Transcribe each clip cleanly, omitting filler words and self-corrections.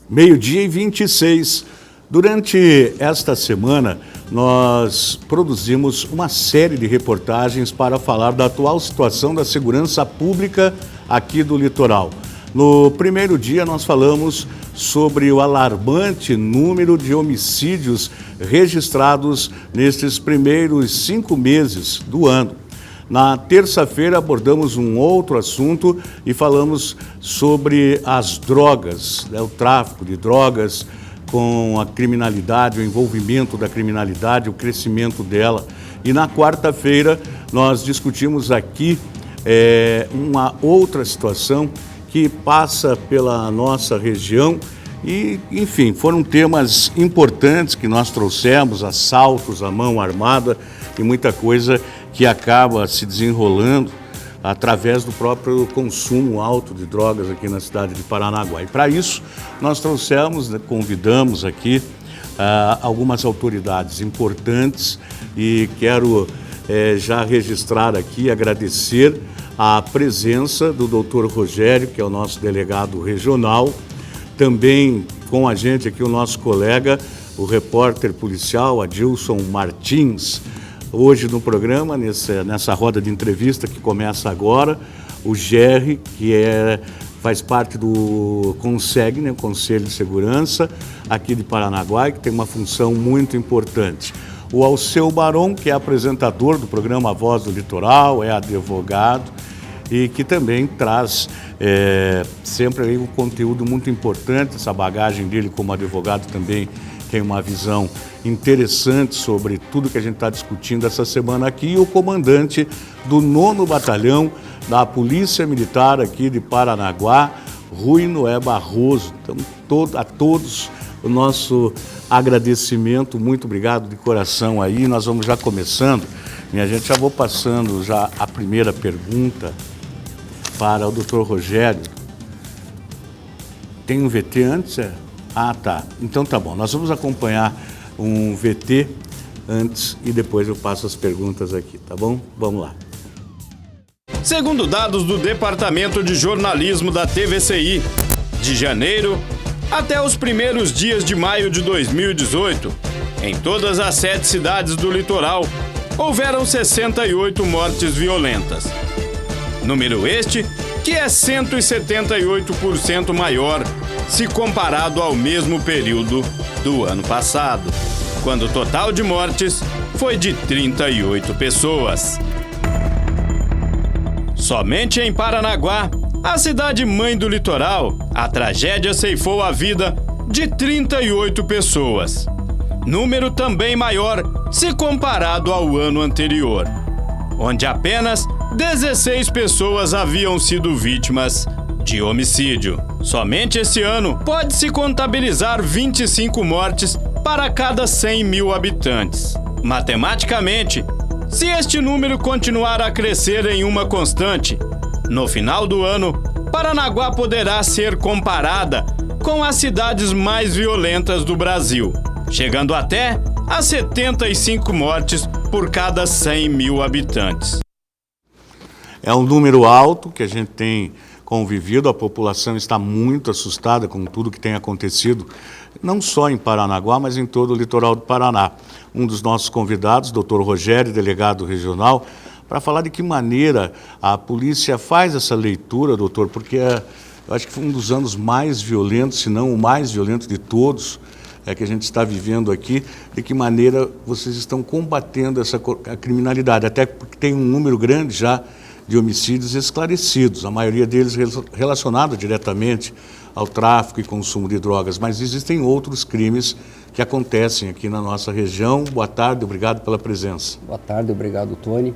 Meio-dia e 26. Durante esta semana, nós produzimos uma série de reportagens para falar da atual situação da segurança pública aqui do litoral. No primeiro dia, nós falamos sobre o alarmante número de homicídios registrados nestes primeiros 5 meses do ano. Na terça-feira abordamos um outro assunto e falamos sobre as drogas, o tráfico de drogas com a criminalidade, o envolvimento da criminalidade, o crescimento dela. E na quarta-feira nós discutimos aqui uma outra situação que passa pela nossa região e, enfim, foram temas importantes que nós trouxemos, assaltos à mão armada e muita coisa que acaba se desenrolando através do próprio consumo alto de drogas aqui na cidade de Paranaguá. E para isso nós trouxemos, convidamos aqui algumas autoridades importantes e quero já registrar aqui, agradecer a presença do Dr. Rogério, que é o nosso delegado regional, também com a gente aqui o nosso colega, o repórter policial Adilson Martins. Hoje no programa, nessa roda de entrevista que começa agora, o Jerry, que faz parte do CONSEG, né, Conselho de Segurança, aqui de Paranaguá, que tem uma função muito importante. O Alceu Baron, que é apresentador do programa Voz do Litoral, é advogado e que também traz sempre aí um conteúdo muito importante. Essa bagagem dele como advogado também tem uma visão interessante sobre tudo que a gente está discutindo essa semana aqui. E o comandante do 9º Batalhão da Polícia Militar aqui de Paranaguá, Rui Noé Barroso. Então, a todos o nosso agradecimento, muito obrigado de coração aí. Nós vamos já começando, minha gente, já vou passando já a primeira pergunta para o Dr. Rogério. Tem um VT antes? Ah, tá. Então tá bom. Nós vamos acompanhar um VT antes e depois eu passo as perguntas aqui, tá bom? Vamos lá. Segundo dados do Departamento de Jornalismo da TVCI, de janeiro até os primeiros dias de maio de 2018, em todas as 7 cidades do litoral, houveram 68 mortes violentas. Número este que é 178% maior se comparado ao mesmo período do ano passado, quando o total de mortes foi de 38 pessoas. Somente em Paranaguá, a cidade mãe do litoral, a tragédia ceifou a vida de 38 pessoas. Número também maior se comparado ao ano anterior, onde apenas 16 pessoas haviam sido vítimas de homicídio. Somente esse ano pode-se contabilizar 25 mortes para cada 100 mil habitantes. Matematicamente, se este número continuar a crescer em uma constante, no final do ano, Paranaguá poderá ser comparada com as cidades mais violentas do Brasil, chegando até a 75 mortes por cada 100 mil habitantes. É um número alto que a gente tem convivido, a população está muito assustada com tudo que tem acontecido, não só em Paranaguá, mas em todo o litoral do Paraná. Um dos nossos convidados, Dr. Rogério, delegado regional, para falar de que maneira a polícia faz essa leitura, doutor, porque eu acho que foi um dos anos mais violentos, se não o mais violento de todos, que a gente está vivendo aqui, de que maneira vocês estão combatendo a criminalidade, até porque tem um número grande já de homicídios esclarecidos, a maioria deles relacionados diretamente ao tráfico e consumo de drogas, mas existem outros crimes que acontecem aqui na nossa região. Boa tarde, obrigado pela presença. Boa tarde, obrigado, Tony.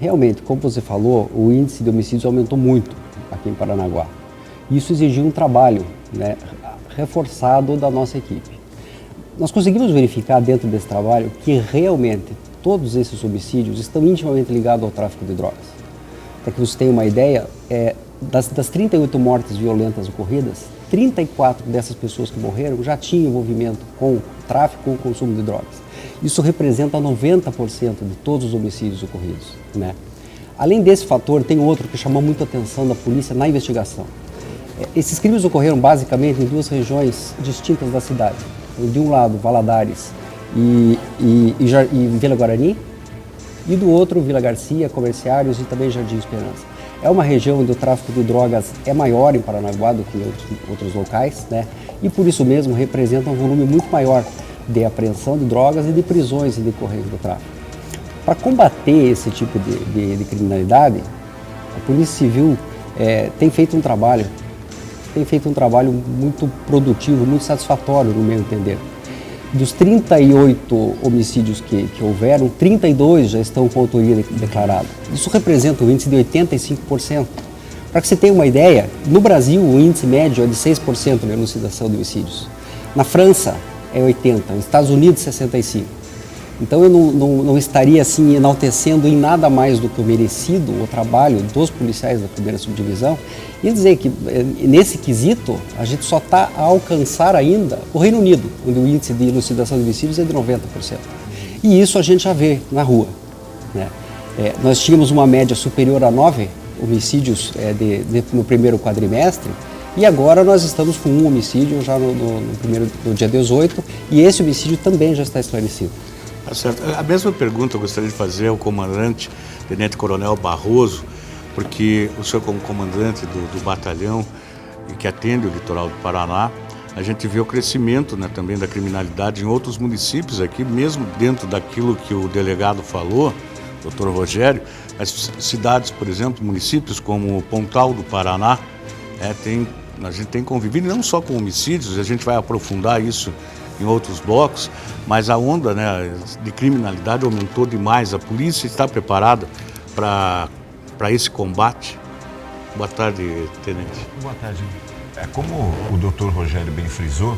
Realmente, como você falou, o índice de homicídios aumentou muito aqui em Paranaguá. Isso exigiu um trabalho, reforçado da nossa equipe. Nós conseguimos verificar dentro desse trabalho que realmente todos esses homicídios estão intimamente ligados ao tráfico de drogas. Para que você tenha uma ideia, das 38 mortes violentas ocorridas, 34 dessas pessoas que morreram já tinham envolvimento com tráfico ou consumo de drogas. Isso representa 90% de todos os homicídios ocorridos, Além desse fator, tem outro que chamou muita atenção da polícia na investigação. Esses crimes ocorreram basicamente em duas regiões distintas da cidade. De um lado, Valadares e Vila Guarani, e do outro, Vila Garcia, Comerciários e também Jardim Esperança. É uma região onde o tráfico de drogas é maior em Paranaguá do que em outros locais, né? E por isso mesmo representa um volume muito maior de apreensão de drogas e de prisões em decorrência do tráfico. Para combater esse tipo de criminalidade, a Polícia Civil tem feito um trabalho muito produtivo, muito satisfatório, no meu entender. Dos 38 homicídios que houveram, 32 já estão com autoria declarada. Isso representa um índice de 85%. Para que você tenha uma ideia, no Brasil o índice médio é de 6% de elucidação de homicídios. Na França é 80%, nos Estados Unidos 65%. Então eu não estaria assim enaltecendo em nada mais do que o merecido o trabalho dos policiais da primeira subdivisão e dizer que nesse quesito a gente só está a alcançar ainda o Reino Unido, onde o índice de elucidação de homicídios é de 90%. E isso a gente já vê na rua, né? Nós tínhamos uma média superior a 9 homicídios no primeiro quadrimestre e agora nós estamos com um homicídio já no dia 18 e esse homicídio também já está esclarecido. Tá certo. A mesma pergunta eu gostaria de fazer ao comandante, Tenente Coronel Barroso, porque o senhor como comandante do batalhão e que atende o litoral do Paraná, a gente vê o crescimento, né, também da criminalidade em outros municípios aqui, mesmo dentro daquilo que o delegado falou, Dr. Rogério, as cidades, por exemplo, municípios como Pontal do Paraná, a gente tem convivido não só com homicídios, a gente vai aprofundar isso em outros blocos, mas a onda, né, de criminalidade aumentou demais. A polícia está preparada para esse combate? Boa tarde, Tenente. Boa tarde. Como o Dr. Rogério bem frisou,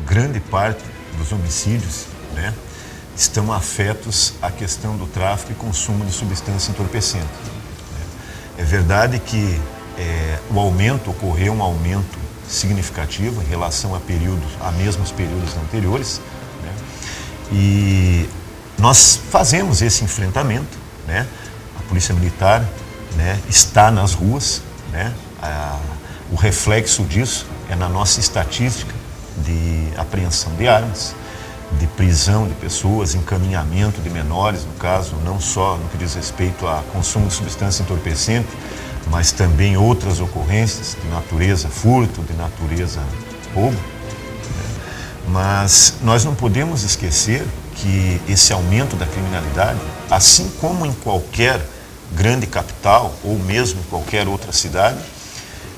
grande parte dos homicídios, né, estão afetos à questão do tráfico e consumo de substância entorpecente. É verdade que ocorreu um aumento significativo em relação a mesmos períodos anteriores, né? E nós fazemos esse enfrentamento, né? A Polícia Militar, né, está nas ruas, né? O reflexo disso é na nossa estatística de apreensão de armas, de prisão de pessoas, encaminhamento de menores, no caso, não só no que diz respeito a consumo de substância entorpecente, mas também outras ocorrências de natureza furto, de natureza roubo. Mas nós não podemos esquecer que esse aumento da criminalidade, assim como em qualquer grande capital ou mesmo em qualquer outra cidade,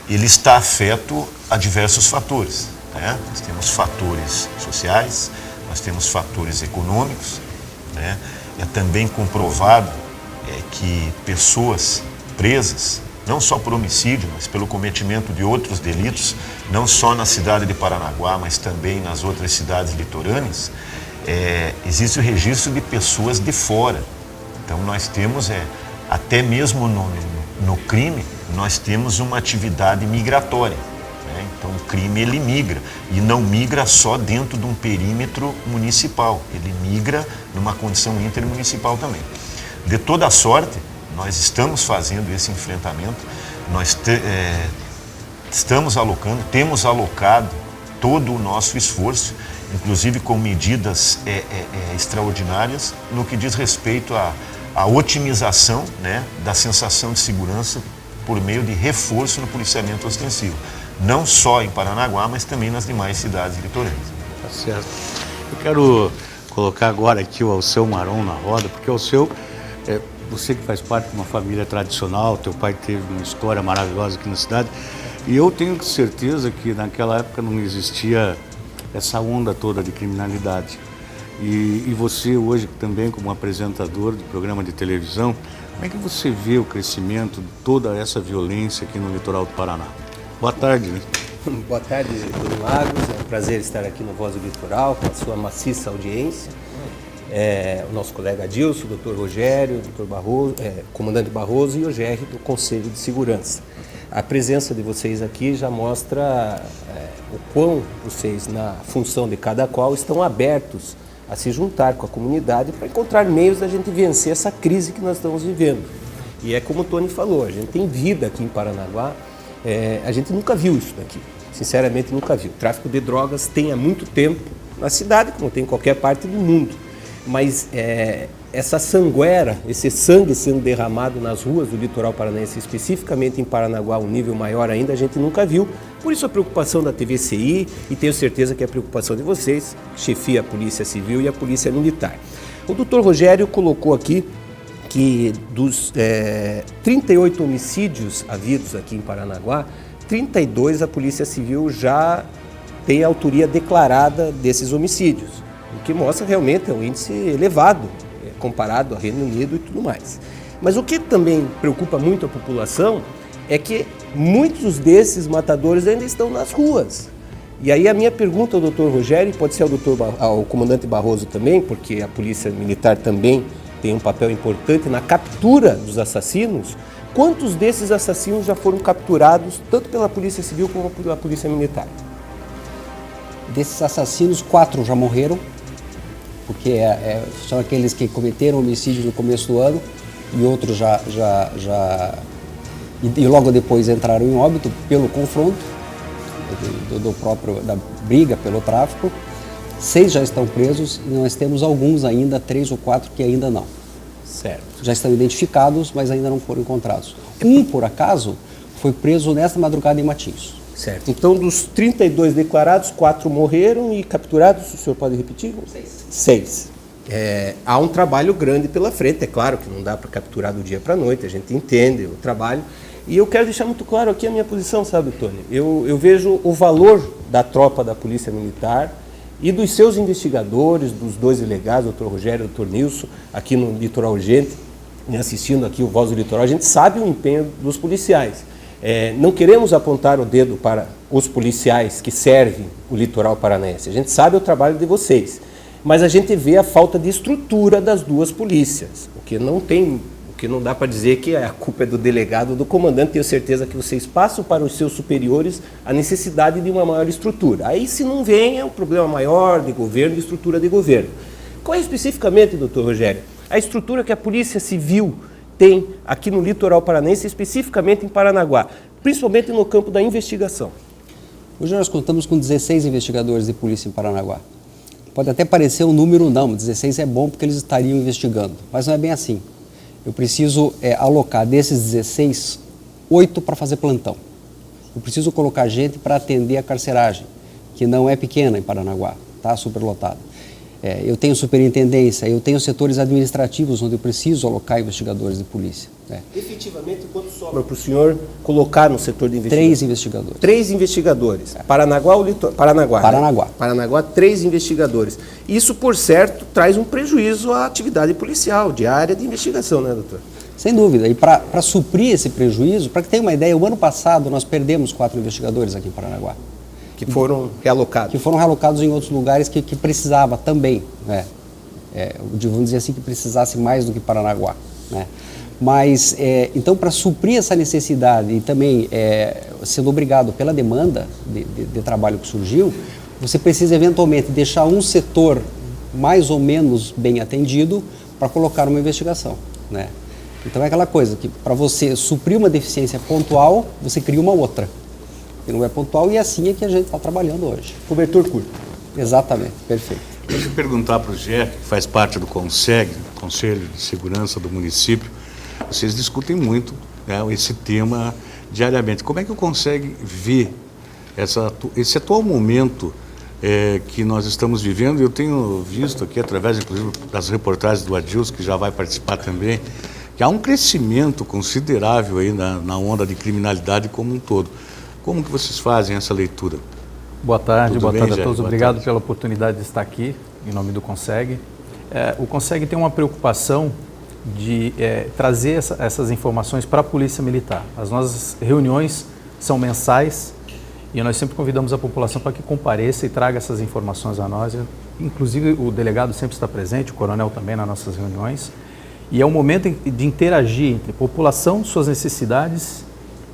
ele está afeto a diversos fatores, né? Nós temos fatores sociais, nós temos fatores econômicos, né? É também comprovado que pessoas presas, não só por homicídio, mas pelo cometimento de outros delitos, não só na cidade de Paranaguá, mas também nas outras cidades litorâneas, existe o registro de pessoas de fora. Então nós temos, até mesmo no crime, nós temos uma atividade migratória, né? Então o crime ele migra, e não migra só dentro de um perímetro municipal, ele migra numa condição intermunicipal também. De toda sorte, nós estamos fazendo esse enfrentamento, nós temos alocado todo o nosso esforço, inclusive com medidas extraordinárias no que diz respeito à otimização, né, da sensação de segurança por meio de reforço no policiamento ostensivo, não só em Paranaguá, mas também nas demais cidades litorâneas. Tá certo. Eu quero colocar agora aqui o Alceu Maron na roda, porque o Alceu, você que faz parte de uma família tradicional, teu pai teve uma história maravilhosa aqui na cidade, e eu tenho certeza que naquela época não existia essa onda toda de criminalidade. E você hoje também como apresentador de programa de televisão, como é que você vê o crescimento de toda essa violência aqui no litoral do Paraná? Boa tarde, né? Boa tarde, Dr. Lagos. É um prazer estar aqui no Voz do Litoral, com a sua maciça audiência. O nosso colega Adilson, o Dr. Rogério, o Dr. Barroso, comandante Barroso e o GR do Conselho de Segurança. A presença de vocês aqui já mostra o quão vocês, na função de cada qual, estão abertos a se juntar com a comunidade para encontrar meios da gente vencer essa crise que nós estamos vivendo. E é como o Tony falou, a gente tem vida aqui em Paranaguá a gente nunca viu isso daqui. Sinceramente, nunca viu. O tráfico de drogas tem há muito tempo na cidade, como tem em qualquer parte do mundo. Mas essa sangueira, esse sangue sendo derramado nas ruas do litoral paranaense, especificamente em Paranaguá, um nível maior ainda, a gente nunca viu. Por isso a preocupação da TVCI, e tenho certeza que é a preocupação de vocês, chefia a Polícia Civil e a Polícia Militar. O doutor Rogério colocou aqui que dos 38 homicídios havidos aqui em Paranaguá, 32 a Polícia Civil já tem a autoria declarada desses homicídios, o que mostra realmente um índice elevado, comparado ao Reino Unido e tudo mais. Mas o que também preocupa muito a população é que muitos desses matadores ainda estão nas ruas. E aí a minha pergunta ao doutor Rogério, pode ser ao comandante Barroso também, porque a Polícia Militar também tem um papel importante na captura dos assassinos. Quantos desses assassinos já foram capturados, tanto pela Polícia Civil como pela Polícia Militar? Desses assassinos, 4 já morreram, porque são aqueles que cometeram homicídio no começo do ano, e outros e logo depois entraram em óbito pelo confronto, da briga pelo tráfico. 6 já estão presos e nós temos alguns ainda, 3 ou 4 que ainda não. Certo. Já estão identificados, mas ainda não foram encontrados. Um, por acaso, foi preso nesta madrugada em Matinhos. Certo. Então, dos 32 declarados, 4 morreram e capturados, o senhor pode repetir? 6. Há um trabalho grande pela frente, é claro que não dá para capturar do dia para a noite, a gente entende o trabalho. E eu quero deixar muito claro aqui a minha posição, sabe, Tony? Eu vejo o valor da tropa da Polícia Militar e dos seus investigadores, dos 2 delegados, o doutor Rogério e o doutor Nilson, aqui no Litoral Urgente, assistindo aqui o Voz do Litoral, a gente sabe o empenho dos policiais. Não queremos apontar o dedo para os policiais que servem o litoral paranaense, a gente sabe o trabalho de vocês, mas a gente vê a falta de estrutura das 2 polícias, o que não dá para dizer que a culpa é do delegado ou do comandante. Tenho certeza que vocês passam para os seus superiores a necessidade de uma maior estrutura. Aí, se não vem, é um problema maior de governo, de estrutura de governo. Qual é especificamente, doutor Rogério, a estrutura que a Polícia Civil tem aqui no litoral paranaense, especificamente em Paranaguá, principalmente no campo da investigação? Hoje nós contamos com 16 investigadores de polícia em Paranaguá. Pode até parecer um número não, 16 é bom porque eles estariam investigando, mas não é bem assim. Eu preciso alocar desses 16, 8 para fazer plantão. Eu preciso colocar gente para atender a carceragem, que não é pequena em Paranaguá, está superlotada. Eu tenho superintendência, eu tenho setores administrativos onde eu preciso alocar investigadores de polícia. Efetivamente, quanto sobra para o senhor colocar no setor de investigação? 3 investigadores. 3 investigadores. Paranaguá ou Paranaguá? Paranaguá. Né? Paranaguá, 3 investigadores. Isso, por certo, traz um prejuízo à atividade policial, diária de investigação, né, doutor? Sem dúvida. E para suprir esse prejuízo, para que tenha uma ideia, o ano passado nós perdemos 4 investigadores aqui em Paranaguá. Que foram realocados. Que foram realocados em outros lugares que precisava também, né? Vamos dizer assim, que precisasse mais do que Paranaguá, né? Mas, então, para suprir essa necessidade e também sendo obrigado pela demanda de trabalho que surgiu, você precisa eventualmente deixar um setor mais ou menos bem atendido para colocar uma investigação, né? Então é aquela coisa que para você suprir uma deficiência pontual, você cria uma outra, que não é pontual, e assim é que a gente está trabalhando hoje. Cobertor curto. Exatamente, perfeito. Deixa eu perguntar para o Gé, que faz parte do CONSEG, Conselho de Segurança do Município. Vocês discutem muito, né, esse tema diariamente. Como é que o CONSEG vê esse atual momento que nós estamos vivendo? Eu tenho visto aqui, através inclusive das reportagens do Adilson, que já vai participar também, que há um crescimento considerável aí na onda de criminalidade como um todo. Como que vocês fazem essa leitura? Boa tarde, Tudo boa bem, tarde a Jair? todos. Boa Obrigado tarde. pela oportunidade de estar aqui, em nome do CONSEG. O CONSEG tem uma preocupação de trazer essas informações para a Polícia Militar. As nossas reuniões são mensais e nós sempre convidamos a população para que compareça e traga essas informações a nós. Inclusive, o delegado sempre está presente, o coronel também nas nossas reuniões. E é um momento de interagir entre a população, suas necessidades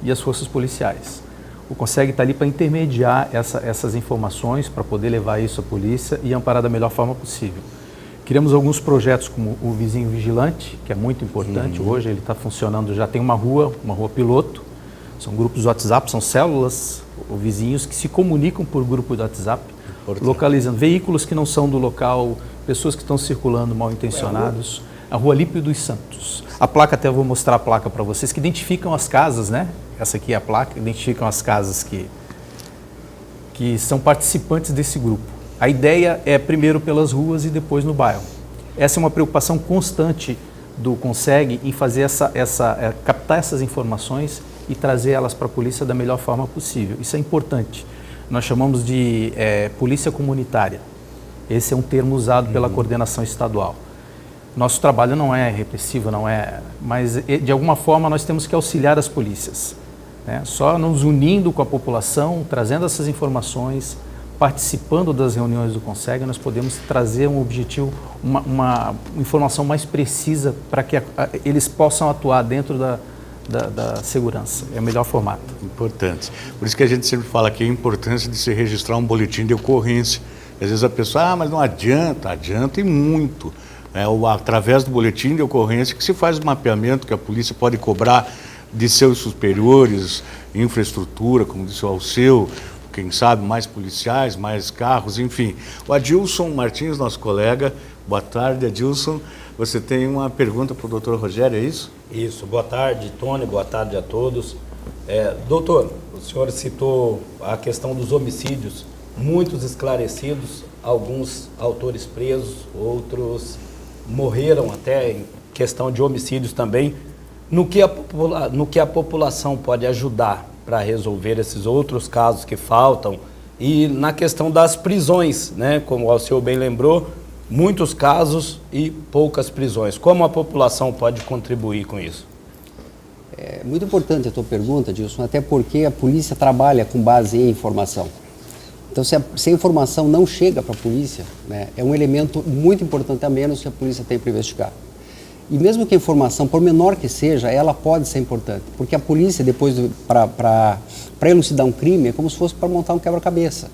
e as forças policiais. O CONSEG está ali para intermediar essas informações, para poder levar isso à polícia e amparar da melhor forma possível. Criamos alguns projetos como o Vizinho Vigilante, que é muito importante. Hoje ele está funcionando, já tem uma rua piloto, São grupos de WhatsApp, são células ou vizinhos que se comunicam por grupo de WhatsApp, localizando veículos que não são do local, pessoas que estão circulando mal intencionados. A Rua Lípio dos Santos. A placa, até eu vou mostrar a placa para vocês, que identificam as casas, né? Essa aqui é a placa, identificam as casas que são participantes desse grupo. A ideia é primeiro pelas ruas e depois no bairro. Essa é uma preocupação constante do CONSEG em fazer captar essas informações e trazer elas para a polícia da melhor forma possível. Isso é importante. Nós chamamos de polícia comunitária. Esse é um termo usado pela coordenação estadual. Nosso trabalho não é repressivo, mas de alguma forma nós temos que auxiliar as polícias, né? Só nos unindo com a população, trazendo essas informações, participando das reuniões do CONSEG, nós podemos trazer um objetivo, uma informação mais precisa para que eles possam atuar dentro da segurança. É o melhor formato. Importante. Por isso que a gente sempre fala aqui a importância de se registrar um boletim de ocorrência. Às vezes a pessoa, mas não adianta e muito. Através do boletim de ocorrência que se faz o mapeamento que a polícia pode cobrar de seus superiores, infraestrutura, como disse o Alceu, quem sabe mais policiais, mais carros, enfim. O Adilson Martins, nosso colega, boa tarde, Adilson. Você tem uma pergunta para o Dr. Rogério, é isso? Isso, boa tarde, Tony, boa tarde a todos. Doutor, o senhor citou a questão dos homicídios, muitos esclarecidos, alguns autores presos, outros morreram até em questão de homicídios também. No que a população pode ajudar para resolver esses outros casos que faltam? E na questão das prisões, né? Como o Alceu bem lembrou, muitos casos e poucas prisões. Como a população pode contribuir com isso? É muito importante a tua pergunta, Dilson, até porque a polícia trabalha com base em informação. Então, se a informação não chega para a polícia, né, é um elemento muito importante a menos que a polícia tem para investigar. E mesmo que a informação, por menor que seja, ela pode ser importante, porque a polícia, depois, para elucidar um crime, é como se fosse para montar um quebra-cabeça.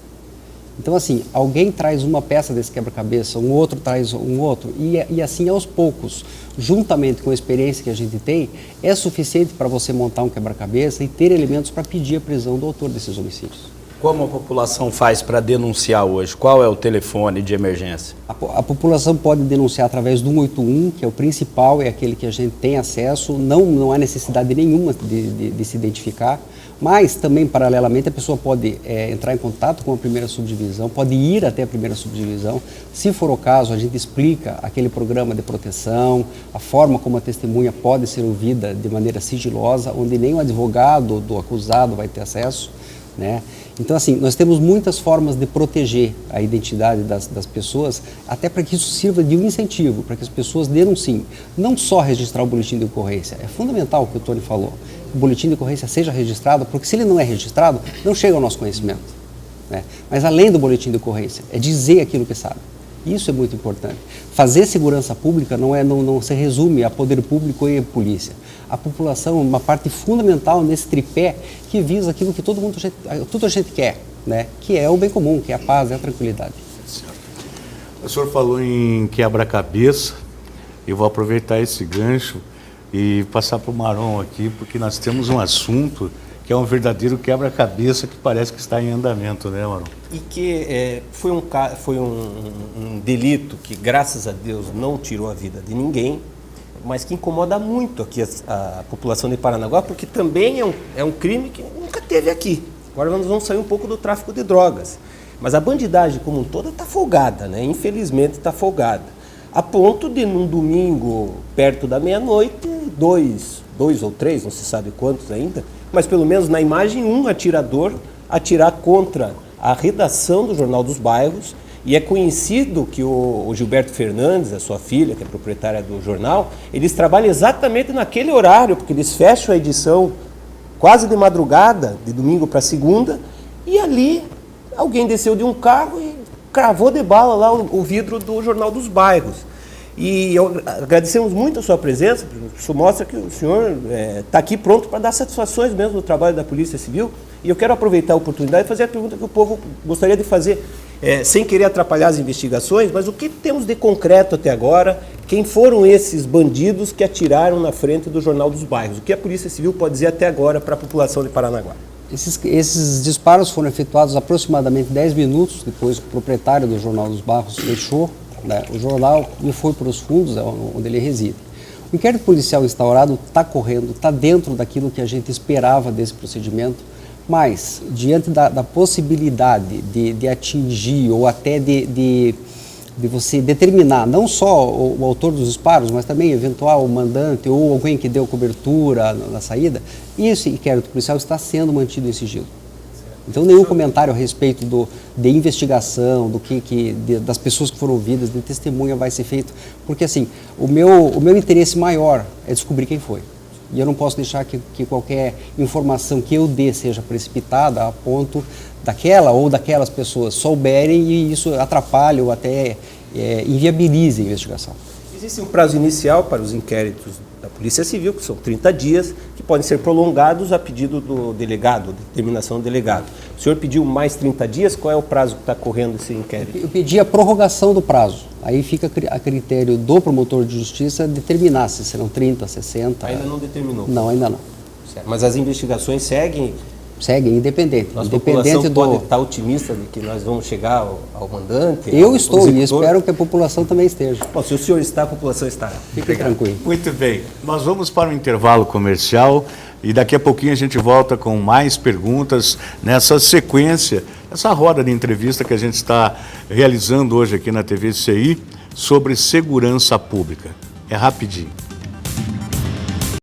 Então, assim, alguém traz uma peça desse quebra-cabeça, um outro traz um outro, e assim, aos poucos, juntamente com a experiência que a gente tem, é suficiente para você montar um quebra-cabeça e ter elementos para pedir a prisão do autor desses homicídios. Como a população faz para denunciar hoje? Qual é o telefone de emergência? A população pode denunciar através do 181, que é o principal, é aquele que a gente tem acesso, não há necessidade nenhuma de se identificar, mas também, paralelamente, a pessoa pode entrar em contato com a primeira subdivisão, pode ir até a primeira subdivisão. Se for o caso, a gente explica aquele programa de proteção, a forma como a testemunha pode ser ouvida de maneira sigilosa, onde nem o advogado do acusado vai ter acesso, né? Então, assim, nós temos muitas formas de proteger a identidade das pessoas, até para que isso sirva de um incentivo, para que as pessoas denunciem. Não só registrar o boletim de ocorrência, é fundamental o que o Tony falou, o boletim de ocorrência seja registrado, porque se ele não é registrado, não chega ao nosso conhecimento, né? Mas além do boletim de ocorrência, é dizer aquilo que sabe. Isso é muito importante. Fazer segurança pública não se resume a poder público e a polícia. A população é uma parte fundamental nesse tripé que visa aquilo que toda a gente quer, né? Que é o bem comum, que é a paz, é a tranquilidade. Certo. O senhor falou em quebra-cabeça, eu vou aproveitar esse gancho e passar para o Maron aqui, porque nós temos um assunto que é um verdadeiro quebra-cabeça que parece que está em andamento, né, Maron? E que foi um delito que, graças a Deus, não tirou a vida de ninguém, mas que incomoda muito aqui a população de Paranaguá, porque também é um crime que nunca teve aqui. Agora nós vamos sair um pouco do tráfico de drogas. Mas a bandidagem como um todo está folgada, né? Infelizmente está folgada. A ponto de, num domingo, perto da meia-noite, dois ou três, não se sabe quantos ainda, mas pelo menos na imagem, um atirador atirar contra a redação do Jornal dos Bairros. E é conhecido que o Gilberto Fernandes, a sua filha, que é proprietária do jornal, eles trabalham exatamente naquele horário, porque eles fecham a edição quase de madrugada, de domingo para segunda, e ali alguém desceu de um carro e cravou de bala lá o vidro do Jornal dos Bairros. E agradecemos muito a sua presença, isso mostra que o senhor está aqui pronto para dar satisfações mesmo no trabalho da Polícia Civil. E eu quero aproveitar a oportunidade e fazer a pergunta que o povo gostaria de fazer, sem querer atrapalhar as investigações, mas o que temos de concreto até agora, Quem foram esses bandidos que atiraram na frente do Jornal dos Bairros? O que a Polícia Civil pode dizer até agora para a população de Paranaguá? Esses disparos foram efetuados aproximadamente 10 minutos depois que o proprietário do Jornal dos Bairros fechou, né, o jornal e foi para os fundos, onde ele reside. O inquérito policial instaurado está correndo, está dentro daquilo que a gente esperava desse procedimento, mas diante da possibilidade de atingir ou até de você determinar não só o autor dos disparos, mas também eventual mandante ou alguém que deu cobertura na saída, esse inquérito policial está sendo mantido em sigilo. Então, nenhum comentário a respeito de investigação, das pessoas que foram ouvidas, de testemunha vai ser feito, porque assim, o meu interesse maior é descobrir quem foi. E eu não posso deixar que qualquer informação que eu dê seja precipitada a ponto daquela ou daquelas pessoas souberem e isso atrapalhe ou até inviabilize a investigação. Existe um prazo inicial para os inquéritos da Polícia Civil, que são 30 dias, que podem ser prolongados a pedido do delegado, determinação do delegado. O senhor pediu mais 30 dias, qual é o prazo que está correndo esse inquérito? Eu pedi a prorrogação do prazo. Aí fica a critério do promotor de justiça determinar se serão 30, 60... Ainda não determinou? Não, ainda não. Certo. Mas as investigações seguem? Seguem, independente. A população pode estar otimista de que nós vamos chegar ao mandante? Eu estou e espero que a população também esteja. Bom, se o senhor está, a população estará. Fique tranquilo. Muito bem. Nós vamos para um intervalo comercial e daqui a pouquinho a gente volta com mais perguntas nessa sequência, essa roda de entrevista que a gente está realizando hoje aqui na TV CI sobre segurança pública. É rapidinho.